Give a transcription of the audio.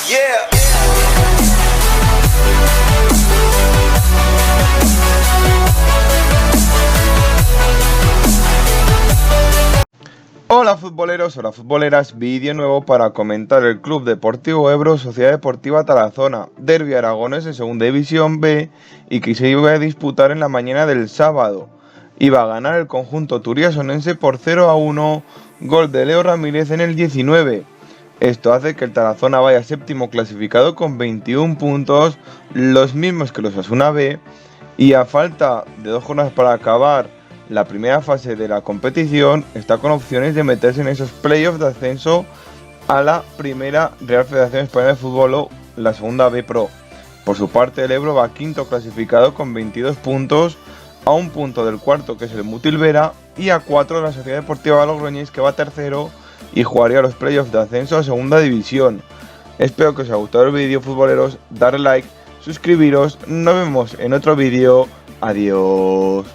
Yeah. Hola futboleros, hola futboleras, vídeo nuevo para comentar el Club Deportivo Ebro, Sociedad Deportiva Tarazona, derbi aragonés en Segunda División B y que se iba a disputar en la mañana del sábado. Iba a ganar el conjunto turiasonense por 0-1, gol de Leo Ramírez en el 19. Esto hace que el Tarazona vaya séptimo clasificado con 21 puntos, los mismos que los Osasuna B, y a falta de 2 jornadas para acabar la primera fase de la competición, está con opciones de meterse en esos playoffs de ascenso a la primera Real Federación Española de Fútbol o la segunda B Pro. Por su parte, el Ebro va quinto clasificado con 22 puntos, a un punto del cuarto, que es el Mutilvera, y a 4 de la Sociedad Deportiva Logroñés, que va tercero y jugaría los playoffs de ascenso a segunda división. Espero que os haya gustado el vídeo, futboleros, darle like, suscribiros, nos vemos en otro vídeo, adiós.